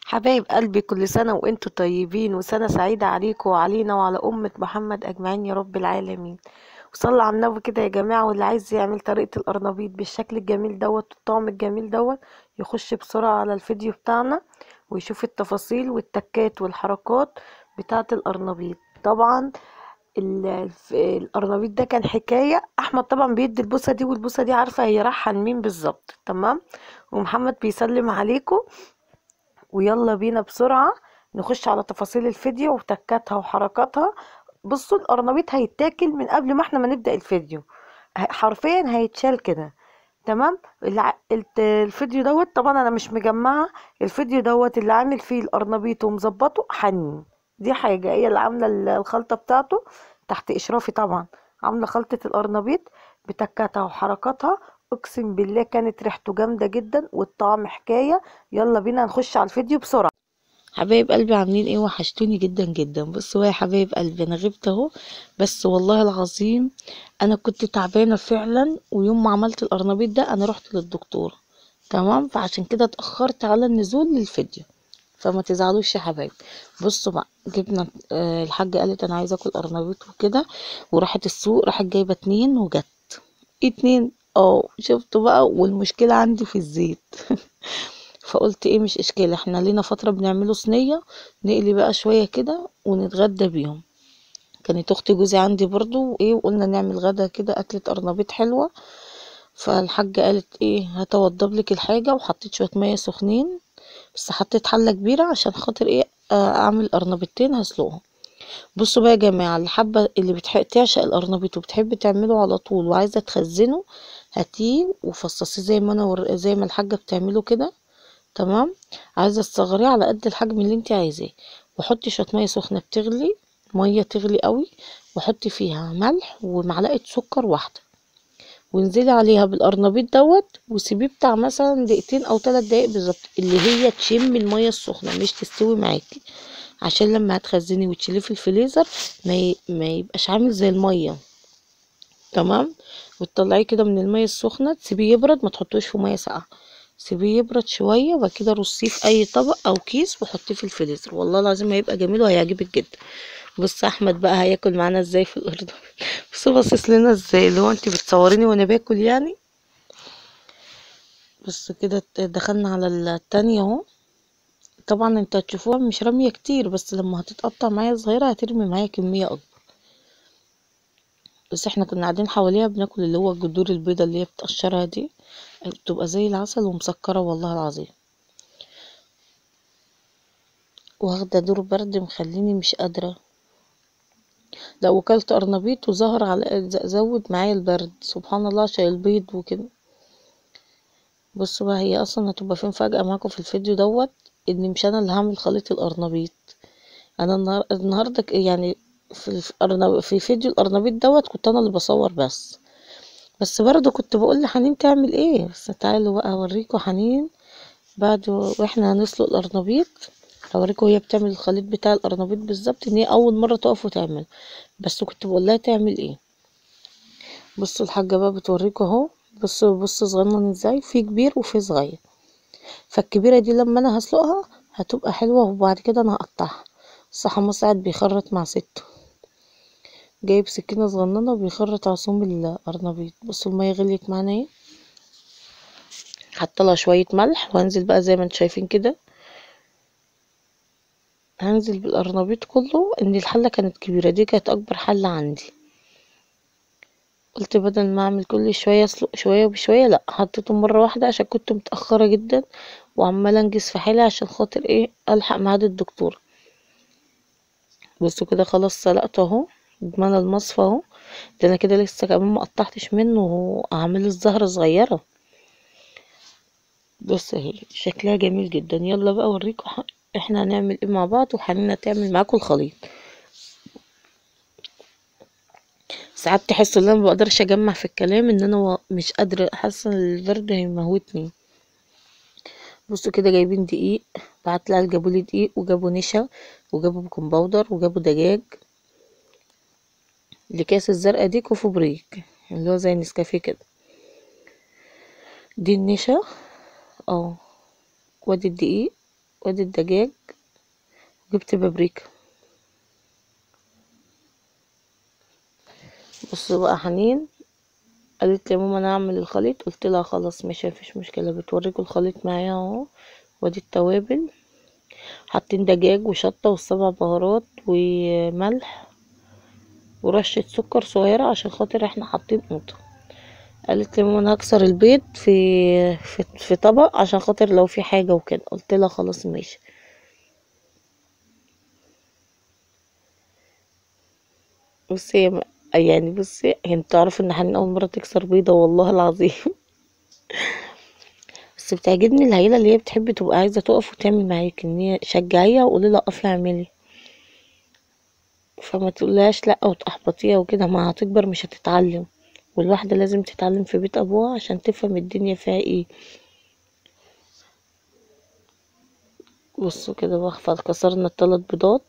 حبايب قلبي، كل سنة وانتوا طيبين وسنة سعيدة عليكم وعلينا وعلى أمة محمد أجمعين يا رب العالمين. وصلى على النبي كده يا جماعة، واللي عايز يعمل طريقة القرنبيط بالشكل الجميل دوت والطعم الجميل دوت يخش بسرعة على الفيديو بتاعنا ويشوف التفاصيل والتكات والحركات بتاعة القرنبيط. طبعا القرنبيط ده كان حكاية. أحمد طبعا بيدي البوسة دي، والبوسة دي عارفة هي رايحة لمين بالظبط. تمام. ومحمد بيسلم عليكم، ويلا بينا بسرعة نخش على تفاصيل الفيديو وتكاتها وحركاتها. بصوا، القرنبيط هيتاكل من قبل ما احنا ما نبدأ الفيديو، حرفيا هيتشال كده. تمام. الفيديو دوت طبعا انا مش مجمعة. الفيديو دوت اللي عامل فيه القرنبيط ومظبطه حنين. دي حاجة هي اللي عاملة الخلطة بتاعته تحت اشرافي طبعا. عاملة خلطة القرنبيط بتكاتها وحركاتها. اقسم بالله كانت ريحته جامدة جدا والطعم حكاية. يلا بينا نخش على الفيديو بسرعة. حبايب قلبي عاملين ايه؟ وحشتوني جدا جدا. بصوا يا حبايب قلبي، انا غبت اهو، بس والله العظيم انا كنت تعبانه فعلا. ويوم ما عملت القرنبيط ده انا رحت للدكتور. تمام. فعشان كده اتاخرت على النزول للفيديو، فما تزعلوش يا حبايبي. بصوا بقى، جبنا الحاجه قالت انا عايزه اكل قرنبيط وكده، وراحت السوق، راحت جايبه 2 وجت 2. شفتوا بقى، والمشكله عندي في الزيت. فقلت ايه، مش اشكال، احنا لينا فترة بنعمله صينية، نقلي بقى شوية كده ونتغدى بيهم. كانت اختي جوزي عندي برضو ايه، وقلنا نعمل غدا كده اكلة قرنبيط حلوة. فالحاجة قالت ايه، هتوضب لك الحاجة، وحطيت شوية مية سخنين، بس حطيت حلة كبيرة عشان خاطر ايه، اعمل قرنبيطين هسلقهم. بصوا بقى يا جماعة، الحبة اللي تعشق القرنبيط وبتحب تعمله على طول وعايزة تخزنه، هاتيه وفصصيه زي ما زي ما الحاجة بتعمله كده. تمام. عايزه تصغريه على قد الحجم اللي انت عايزاه، وحطي شويه ميه سخنه بتغلي، ميه تغلي قوي، وحطي فيها ملح ومعلقه سكر واحده، وانزلي عليها بالقرنبيط دوت، وسيبيه بتاع مثلا دقيقتين او 3 دقايق بالظبط، اللي هي تشم الميه السخنه مش تستوي معاكي، عشان لما هتخزني وتشيليه في الفريزر ما يبقاش عامل زي الميه. تمام. وتطلعيه كده من الميه السخنه، تسيبيه يبرد، ما تحطوش في ميه ساقعه، سيبيه يبرد شويه، وبعد كده رصيه في اي طبق او كيس وحطيه في الفريزر. والله العظيم هيبقى جميل وهيعجبك جدا. بص احمد بقى هياكل معانا ازاي في الاردن. بص باصص لنا ازاي، اللي هو انت بتصوريني وانا باكل يعني. بص كده دخلنا على التانية اهو. طبعا انت هتشوفوها مش رمية كتير، بس لما هتتقطع معايا صغيرة هترمي معايا كمية اكبر. بس احنا كنا قاعدين حواليها بناكل اللي هو الجذور البيضة اللي هي بتقشرها دي، بتبقى زي العسل ومسكرة والله العظيم. واخدة دور برد مخليني مش قادرة. لو وكلت قرنبيط وظهر على زود معايا البرد، سبحان الله، عشان البيض وكده. بصوا بقى، هي اصلا هتبقى فين فجأة معاكم في الفيديو دوت، ان مش انا اللي هعمل خليط القرنبيط. انا النهارده يعني في فيديو القرنبيط دوت كنت انا اللي بصور بس برضه كنت بقول لحنين تعمل ايه. بس تعالوا بقى اوريكم حنين بعد واحنا هنسلق القرنبيط، هوريكم هي بتعمل الخليط بتاع القرنبيط بالظبط، ان هي اول مره تقف وتعمل، بس كنت بقول لها تعمل ايه. بصوا الحاجه بقى بتوريكم اهو. بصوا صغنن ازاي، في كبير وفي صغير. فالكبيره دي لما انا هسلقها هتبقى حلوه، وبعد كده انا هقطعها. الصحة مساعد بيخرط مع سته، جايب سكينه صغننه وبيخرط عصوم القرنبيط. بصوا الميه غليت معانا اهي، حط لها شويه ملح، وهنزل بقى زي ما انتم شايفين كده. هنزل بالقرنبيط كله، ان الحله كانت كبيره، دي كانت اكبر حله عندي. قلت بدل ما اعمل كل شويه اسلق شويه بشويه، لا، حطيته مره واحده عشان كنت متاخره جدا وعماله انجز في حالي عشان خاطر ايه، الحق ميعاد الدكتور. بصوا كده خلاص سلقته اهو، ضمن المصفى اهو. ده انا كده لسه كمان ما قطعتش منه، اعمل الزهره صغيره. بص اهي شكلها جميل جدا. يلا بقى اوريكم احنا هنعمل ايه مع بعض، وحنينه تعمل معاكم الخليط. ساعات تحس ان انا ما بقدرش اجمع في الكلام، ان انا مش قادره، حاسه ان البرد هيموتني. بصوا كده جايبين دقيق، بعت لها جابوا لي دقيق وجابوا نشا وجابوا بيكنج باودر وجابوا دجاج. الاكياس الزرقاء دي كوفو بريك، اللي هو زي النسكافيه كده. دي النشا اه، وادي الدقيق وادي الدجاج، جبت بابريكا. بصوا بقى حنين قالت لي يا ماما انا هعمل الخليط، قلت لها خلاص ماشي مفيش مشكله. بتوريكوا الخليط معايا اهو. وادي التوابل، حاطين دجاج وشطه والسبع بهارات وملح ورشه سكر صغيره عشان خاطر احنا حاطين قوطه. قالت لي ماما انا هكسر البيض في طبق عشان خاطر لو في حاجه وكده، قلت لها خلاص ماشي. بصي يعني بصي انت تعرفوا ان حنين اول مره تكسر بيضه والله العظيم. بس بتعجبني العيله اللي هي بتحب تبقى عايزه تقف وتعمل معاك، ان هي شجعيها وقولي لها قفي اعملي، فما تقولهاش لا وتحبطيها وكده، ما هتكبر مش هتتعلم. والواحده لازم تتعلم في بيت ابوها عشان تفهم الدنيا فيها ايه. بصوا كده بقى كسرنا الثلاث بيضات.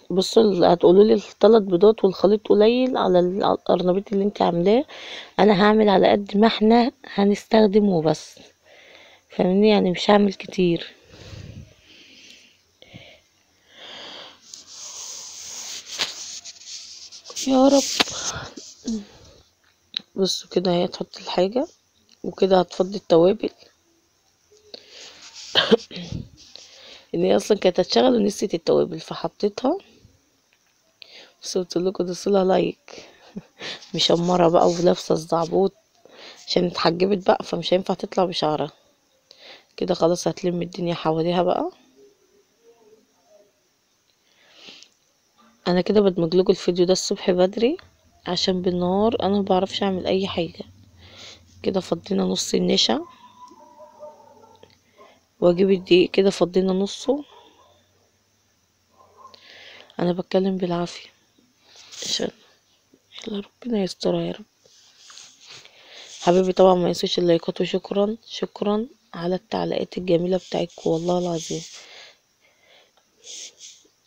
بصوا هتقولوا لي الثلاث بيضات والخليط قليل على على القرنبيط اللي انت عاملاه، انا هعمل على قد ما احنا هنستخدمه بس، فاهمني؟ يعني مش هعمل كتير. يا رب. بصوا كده هي تحط الحاجة وكده هتفضي التوابل. ان هي اصلا كانت هتشغل ونسيت التوابل فحطيتها. بس قلت لكم دوسولها لايك. مشمرة بقى ولابسة الزعبوط عشان اتحجبت بقى فمش هينفع تطلع بشعرها. كده خلاص هتلم الدنيا حواليها بقى. انا كده بدمج لكم الفيديو ده الصبح بدري عشان بالنهار انا مبعرفش اعمل اي حاجة. كده فضينا نص النشا، واجيب الدقيق كده فضينا نصه. انا بتكلم بالعافية عشان يلا ربنا يسترها يا رب. حبيبي طبعا ما ينسوش اللايكات، وشكرا شكرا على التعليقات الجميلة بتاعتكم والله العظيم.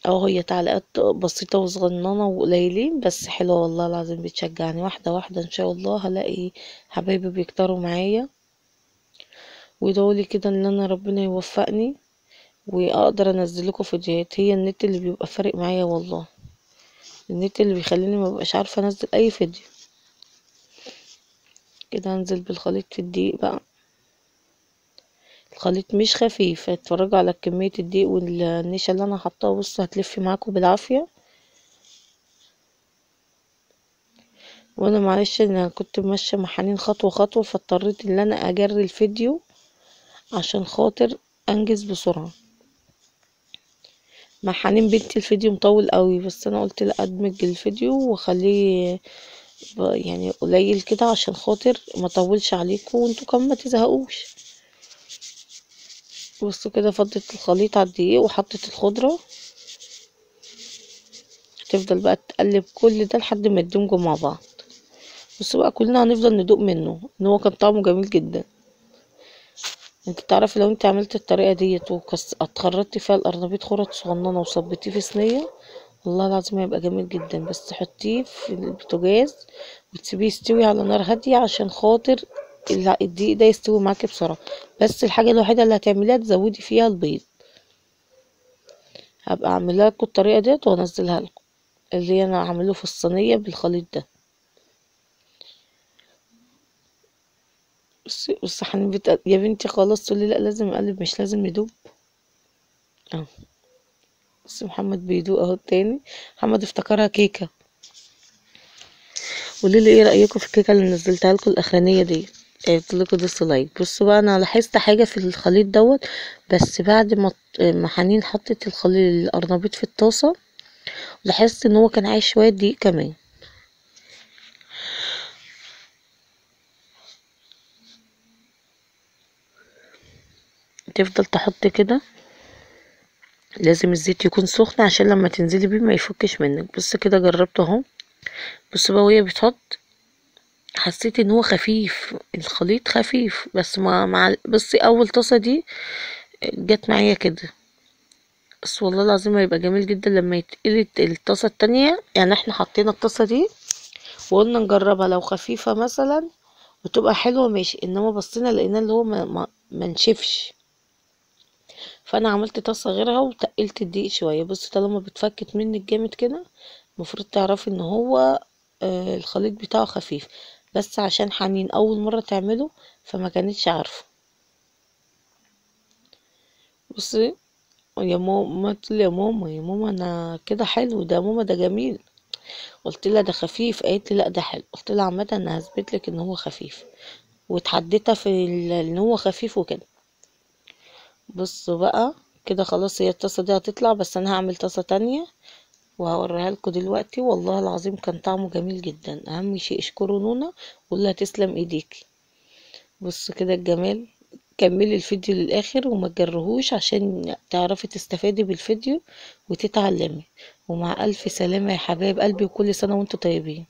هي تعليقات بسيطة وصغننة وقليلين بس حلوة والله العظيم، بتشجعني. واحدة واحدة ان شاء الله هلاقي حبايبي بيكتروا معايا، ويدعولي كده ان انا ربنا يوفقني واقدر انزل لكم فيديوهات. هي النت اللي بيبقى فارق معايا والله، النت اللي بيخليني ما بقاش عارفة انزل اي فيديو. كده هنزل بالخليط في الدقيق بقى. الخليط مش خفيف، اتفرجوا على كمية الدقيق والنشا اللي انا حطاها. بصوا هتلف معاكم بالعافية. وانا معلش انا كنت ماشية مع حنين خطوة خطوة فاضطريت ان انا اجري الفيديو عشان خاطر انجز بسرعة. مع حنين بنتي الفيديو مطول قوي بس انا قلت لا ادمج الفيديو واخليه يعني قليل كده عشان خاطر ما اطولش عليكم وانتوا كمان ما تزهقوش. بصوا كده فضت الخليط على الدقيق وحطت الخضرة. تفضل بقى تقلب كل ده لحد ما يدمجوا مع بعض. بصوا بقى كلنا هنفضل ندوق منه ان هو كان طعمه جميل جدا. انت تعرفي لو انت عملت الطريقه ديت اتخرطتي فيها القرنبيط خرط صغننه وصبتيه في صينيه والله العظيم هيبقى جميل جدا. بس تحطيه في البوتاجاز وتسيبيه يستوي على نار هاديه عشان خاطر الدقيق ده يستوي معاكي بسرعه. بس الحاجه الوحيده اللي هتعمليها تزودي فيها البيض. هبقى اعملها لكم الطريقه ديت وانزلها لكم اللي انا هعمله في الصينيه بالخليط ده. بس يا بنتي خلاص تقولي لا لازم اقلب مش لازم يدوب. اه بس محمد بيدوق اهو التاني. محمد افتكرها كيكه. قوليلي ايه رايكم في الكيكه اللي نزلتها لكم الاخرانيه دي؟ قلت لكم دوسوا لايك. بصوا بقى انا لاحظت حاجه في الخليط دوت. بس بعد ما حنين حطت الخليط القرنبيط في الطاسه لاحظت ان هو كان عايز شويه دقيق كمان. تفضل تحط كده، لازم الزيت يكون سخن عشان لما تنزلي بيه ما يفكش منك. بص كده جربته اهو. بص بقى وهي بتحط حسيت ان هو خفيف، الخليط خفيف بس بصي اول طاسه دي جت معايا كده. بس والله العظيم هيبقى جميل جدا لما يتقلي الطاسه التانية. يعني احنا حطينا الطاسه دي وقلنا نجربها لو خفيفه مثلا وتبقى حلوه ماشي، انما بصينا لقينا اللي هو ما نشفش. فانا عملت طاسه غيرها وتقلت الدقيق شويه. بصي طالما بتفكت منك جامد كده المفروض تعرفي ان هو الخليط بتاعه خفيف، بس عشان حنين اول مره تعمله فما كانتش عارفه. بصي يا ماما، قلت لي يا ماما يا ماما انا كده حلو ده، يا ماما ده جميل. قلت لها ده خفيف، قالت لي لا ده حلو. قلت لها عامه انا هثبت لك ان هو خفيف، واتحديتها في ان هو خفيف وكده. بصوا بقى كده خلاص، هي الطاسه دي هتطلع، بس انا هعمل طاسه تانية وهوريها لكم دلوقتي. والله العظيم كان طعمه جميل جدا. اهم شيء اشكروا نونا وقولها تسلم ايديكي. بصوا كده الجمال. كملي الفيديو للاخر وما تجرهوش عشان تعرفي تستفادي بالفيديو وتتعلمي. ومع الف سلامة يا حبايب قلبي، وكل سنة وانتم طيبين.